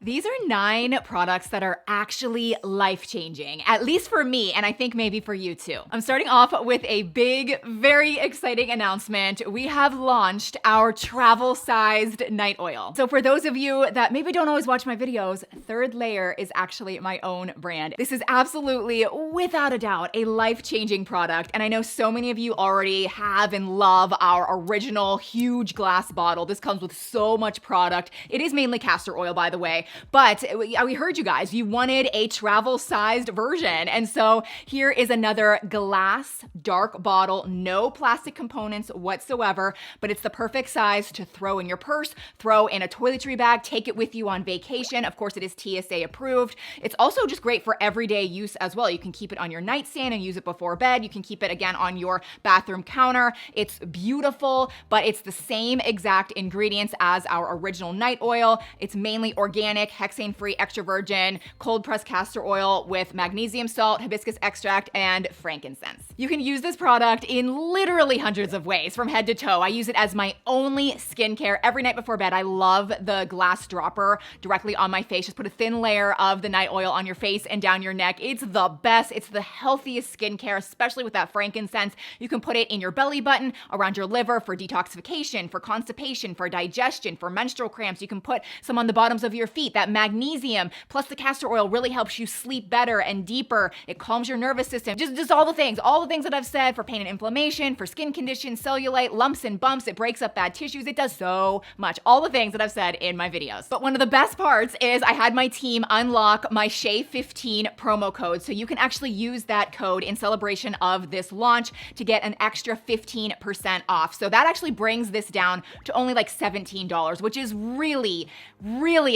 These are 9 products that are actually life-changing, at least for me, and I think maybe for you too. I'm starting off with a big, very exciting announcement. We have launched our travel-sized night oil. So for those of you that maybe don't always watch my videos, Third Layer is actually my own brand. This is absolutely, without a doubt, a life-changing product, and I know so many of you already have and love our original huge glass bottle. This comes with so much product. It is mainly castor oil, by the way, but we heard you guys. You wanted a travel-sized version, and so here is another glass dark bottle, no plastic components whatsoever, but it's the perfect size to throw in your purse, throw in a toiletry bag, take it with you on vacation. Of course, it is TSA approved. It's also just great for everyday use as well. You can keep it on your nightstand and use it before bed. You can keep it again on your bathroom counter. It's beautiful, but it's the same exact ingredients as our original night oil. It's mainly organic, hexane-free, extra virgin, cold-pressed castor oil with magnesium salt, hibiscus extract, and frankincense. You can use this product in literally hundreds of ways from head to toe. I use it as my only skincare every night before bed. I love the glass dropper directly on my face. Just put a thin layer of the night oil on your face and down your neck. It's the best. It's the healthiest skincare, especially with that frankincense. You can put it in your belly button, around your liver for detoxification, for constipation, for digestion, for menstrual cramps. You can put some on the bottoms of your feet. That magnesium plus the castor oil really helps you sleep better and deeper. It calms your nervous system. Just all the things that I've said for pain and inflammation, for skin conditions, cellulite, lumps and bumps. It breaks up bad tissues. It does so much. All the things that I've said in my videos. But one of the best parts is I had my team unlock my Shay15 promo code. So you can actually use that code in celebration of this launch to get an extra 15% off. So that actually brings this down to only like $17, which is really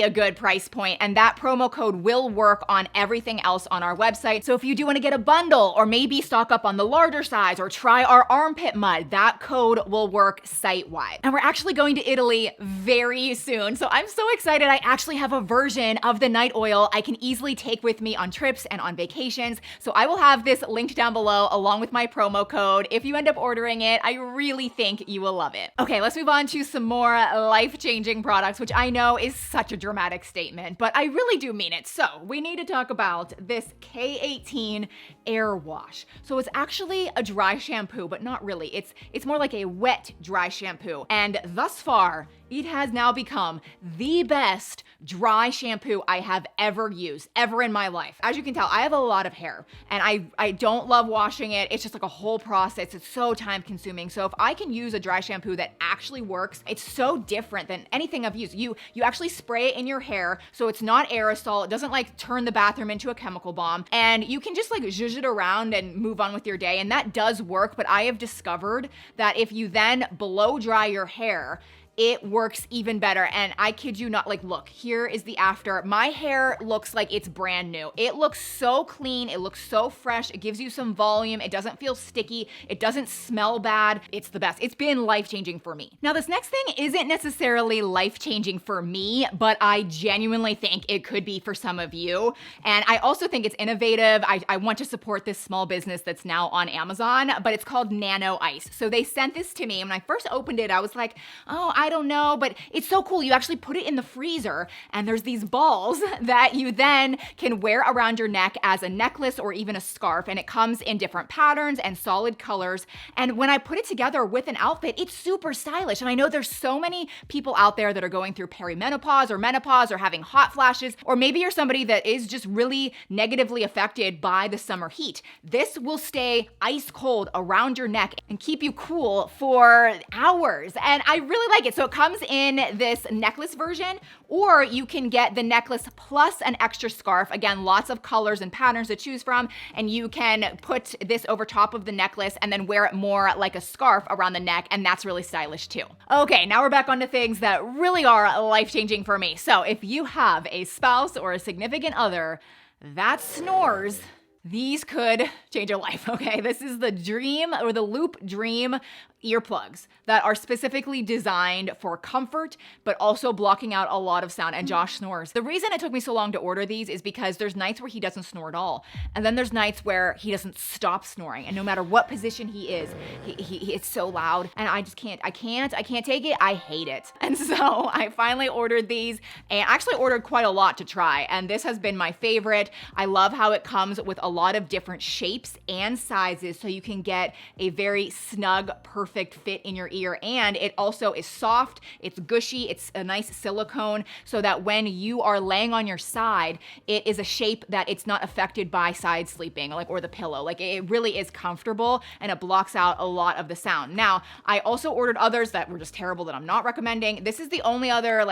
a good price point. And that promo code will work on everything else on our website. So if you do want to get a bundle or maybe stock up on the larger size or try our armpit mud, that code will work site-wide. And we're actually going to Italy very soon. So I'm so excited. I actually have a version of the night oil I can easily take with me on trips and on vacations. So I will have this linked down below along with my promo code. If you end up ordering it, I really think you will love it. Okay, let's move on to some more life-changing products, which I know is such a dramatic statement, but I really do mean it. So we need to talk about this K18 Air Wash. So it's actually a dry shampoo, but not really. It's more like a wet dry shampoo. And thus far, it has now become the best dry shampoo I have ever used, ever in my life. As you can tell, I have a lot of hair and I don't love washing it. It's just like a whole process. It's so time consuming. So if I can use a dry shampoo that actually works, it's so different than anything I've used. You actually spray it in your hair, so it's not aerosol. It doesn't like turn the bathroom into a chemical bomb. And you can just like zhuzh it around and move on with your day. And that does work, but I have discovered that if you then blow dry your hair, it works even better. And I kid you not, like, look, here is the after. My hair looks like it's brand new. It looks so clean. It looks so fresh. It gives you some volume. It doesn't feel sticky. It doesn't smell bad. It's the best. It's been life-changing for me. Now, this next thing isn't necessarily life-changing for me, but I genuinely think it could be for some of you. And I also think it's innovative. I want to support this small business that's now on Amazon, but it's called Nano Ice. So they sent this to me. And when I first opened it, I was like, oh, I don't know, but it's so cool. You actually put it in the freezer and there's these balls that you then can wear around your neck as a necklace or even a scarf. And it comes in different patterns and solid colors. And when I put it together with an outfit, it's super stylish. And I know there's so many people out there that are going through perimenopause or menopause or having hot flashes, or maybe you're somebody that is just really negatively affected by the summer heat. This will stay ice cold around your neck and keep you cool for hours. And I really like it. So it comes in this necklace version, or you can get the necklace plus an extra scarf. Again, lots of colors and patterns to choose from, and you can put this over top of the necklace and then wear it more like a scarf around the neck, and that's really stylish too. Okay, now we're back onto things that really are life-changing for me. So if you have a spouse or a significant other that snores, these could change your life, okay? This is the Dream or the Loop Dream earplugs that are specifically designed for comfort, but also blocking out a lot of sound. And Josh snores. The reason it took me so long to order these is because there's nights where he doesn't snore at all. And then there's nights where he doesn't stop snoring. And no matter what position he is, it's so loud. And I just can't take it. I hate it. And so I finally ordered these, and I actually ordered quite a lot to try. And this has been my favorite. I love how it comes with a lot of different shapes and sizes, so you can get a very snug, perfect fit in your ear. And it also is soft, it's gushy, it's a nice silicone, so that when you are laying on your side, it is a shape that it's not affected by side sleeping, or the pillow. Like, it really is comfortable, and it blocks out a lot of the sound. Now, I also ordered others that were just terrible that I'm not recommending. This is the only other,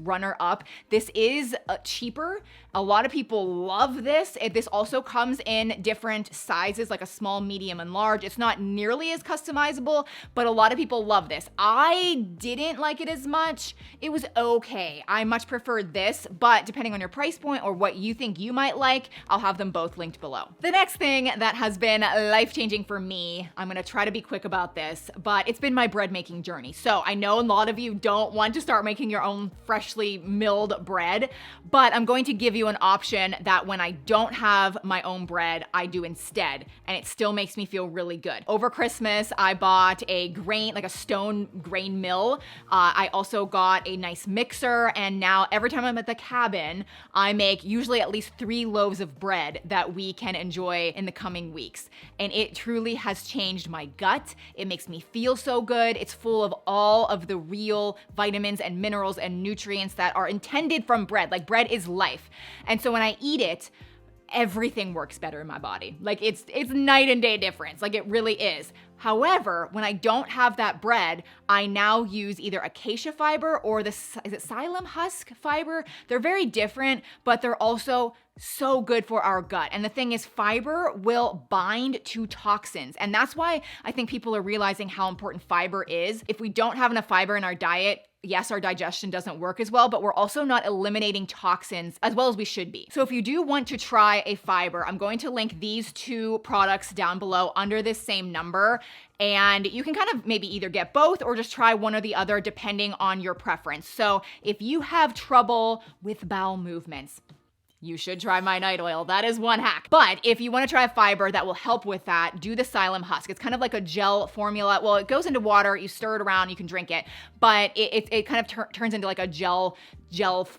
runner up. This is cheaper. A lot of people love this. This also comes in different sizes, like a small, medium, and large. It's not nearly as customizable, but a lot of people love this. I didn't like it as much. It was okay. I much preferred this, but depending on your price point or what you think you might like, I'll have them both linked below. The next thing that has been life-changing for me, I'm gonna try to be quick about this, but it's been my bread making journey. So I know a lot of you don't want to start making your own freshly milled bread, but I'm going to give you an option that when I don't have my own bread, I do instead, and it still makes me feel really good. Over Christmas, I bought a grain, like a stone grain mill. I also got a nice mixer, and now every time I'm at the cabin, I make usually at least 3 loaves of bread that we can enjoy in the coming weeks. And it truly has changed my gut. It makes me feel so good. It's full of all of the real vitamins and minerals and nutrients that are intended from bread. Like, bread is life. And so when I eat it, everything works better in my body. Like, it's night and day difference. Like, it really is. However, when I don't have that bread, I now use either acacia fiber or is it psyllium husk fiber? They're very different, but they're also so good for our gut. And the thing is, fiber will bind to toxins. And that's why I think people are realizing how important fiber is. If we don't have enough fiber in our diet, yes, our digestion doesn't work as well, but we're also not eliminating toxins as well as we should be. So if you do want to try a fiber, I'm going to link these 2 products down below under this same number. And you can kind of maybe either get both or just try one or the other depending on your preference. So if you have trouble with bowel movements, you should try my night oil. That is one hack. But if you want to try a fiber that will help with that, do the psyllium husk. It's kind of like a gel formula. Well, it goes into water, you stir it around, you can drink it, but it kind of turns into like a gel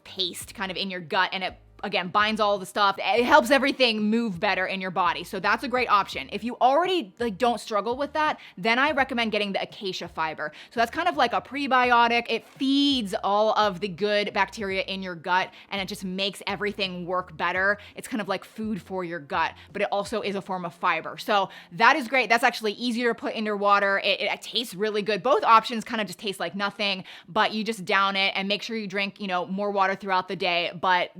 paste kind of in your gut, and it again binds all the stuff. It helps everything move better in your body. So that's a great option. If you already don't struggle with that, then I recommend getting the acacia fiber. So that's kind of like a prebiotic. It feeds all of the good bacteria in your gut, and it just makes everything work better. It's kind of like food for your gut, but it also is a form of fiber. So that is great. That's actually easier to put in your water. It tastes really good. Both options kind of just taste like nothing, but you just down it and make sure you drink, more water throughout the day. But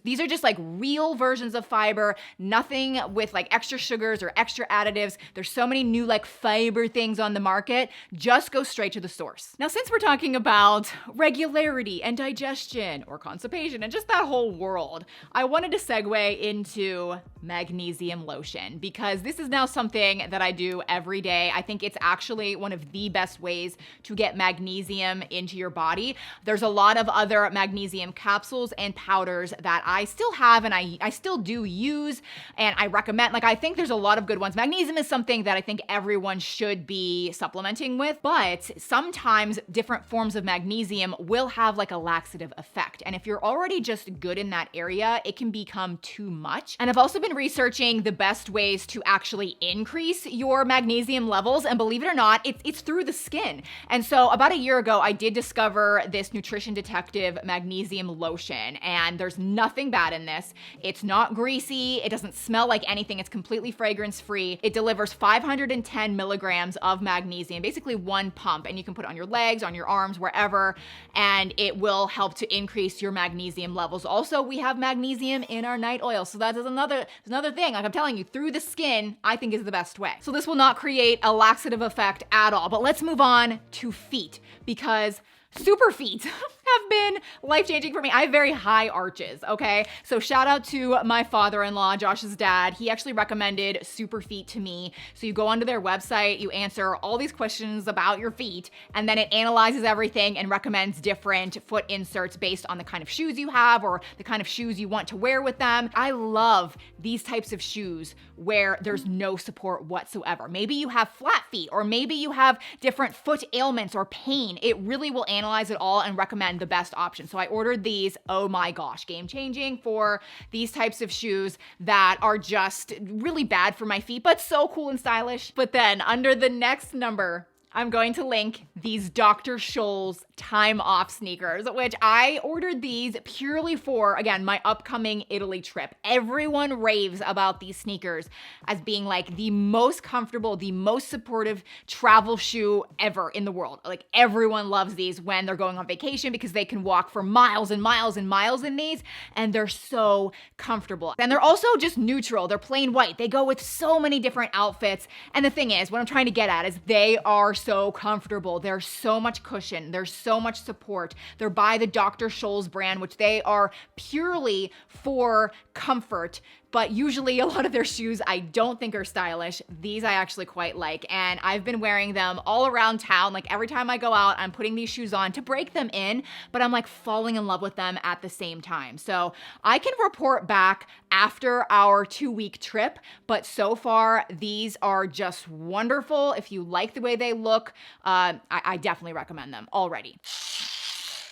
these are just like real versions of fiber, nothing with like extra sugars or extra additives. There's so many new like fiber things on the market. Just go straight to the source. Now, since we're talking about regularity and digestion or constipation and just that whole world, I wanted to segue into magnesium lotion, because this is now something that I do every day. I think it's actually one of the best ways to get magnesium into your body. There's a lot of other magnesium capsules and powders that I still have and I still do use, and I recommend. I think there's a lot of good ones. Magnesium is something that I think everyone should be supplementing with, but sometimes different forms of magnesium will have like a laxative effect. And if you're already just good in that area, it can become too much. And I've also been researching the best ways to actually increase your magnesium levels, and believe it or not, it's through the skin. And so about a year ago, I did discover this Nutrition Detective magnesium lotion, and there's nothing bad in this. It's not greasy. It doesn't smell like anything. It's completely fragrance free. It delivers 510 milligrams of magnesium, basically one pump, and you can put it on your legs, on your arms, wherever, and it will help to increase your magnesium levels. Also, we have magnesium in our night oil, so that is another thing. Like I'm telling you, through the skin, I think is the best way. So this will not create a laxative effect at all. But let's move on to feet, because Super feet have been life-changing for me. I have very high arches, okay? So shout out to my father-in-law, Josh's dad. He actually recommended Super Feet to me. So you go onto their website, you answer all these questions about your feet, and then it analyzes everything and recommends different foot inserts based on the kind of shoes you have or the kind of shoes you want to wear with them. I love these types of shoes where there's no support whatsoever. Maybe you have flat feet, or maybe you have different foot ailments or pain. It really will analyze it all and recommend the best option. So I ordered these. Oh my gosh, game changing for these types of shoes that are just really bad for my feet, but so cool and stylish. But then under the next number, I'm going to link these Dr. Scholl's time off sneakers, which I ordered these purely for, again, my upcoming Italy trip. Everyone raves about these sneakers as being like the most comfortable, the most supportive travel shoe ever in the world. Like everyone loves these when they're going on vacation because they can walk for miles and miles and miles in these, and they're so comfortable. And they're also just neutral. They're plain white. They go with so many different outfits. And the thing is, what I'm trying to get at is they are so comfortable. There's so much cushion. There's so much support. They're by the Dr. Scholl's brand, which they are purely for comfort. But usually a lot of their shoes I don't think are stylish. These I actually quite like, and I've been wearing them all around town. Like every time I go out, I'm putting these shoes on to break them in, but I'm like falling in love with them at the same time. So I can report back after our 2-week trip, but so far these are just wonderful. If you like the way they look, I definitely recommend them already.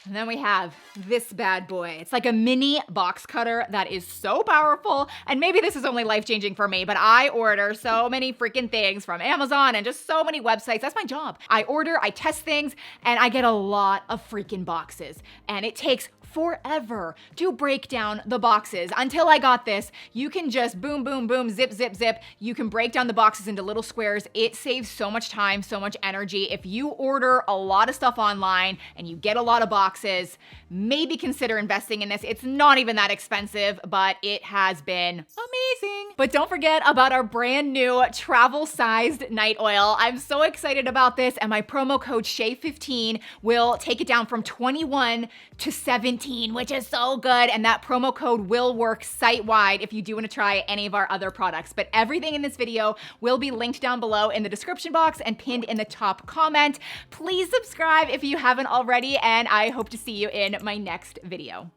And then we have this bad boy. It's like a mini box cutter that is so powerful. And maybe this is only life-changing for me, but I order so many freaking things from Amazon and just so many websites. That's my job. I order, I test things, and I get a lot of freaking boxes. And it takes forever to break down the boxes. Until I got this, you can just boom, boom, boom, zip, zip, zip. You can break down the boxes into little squares. It saves so much time, so much energy. If you order a lot of stuff online and you get a lot of boxes, maybe consider investing in this. It's not even that expensive, but it has been amazing. But don't forget about our brand new travel-sized night oil. I'm so excited about this, and my promo code SHAY15 will take it down from 21 to 17, which is so good. And that promo code will work site-wide if you do want to try any of our other products. But everything in this video will be linked down below in the description box and pinned in the top comment. Please subscribe if you haven't already, and I hope to see you in my next video.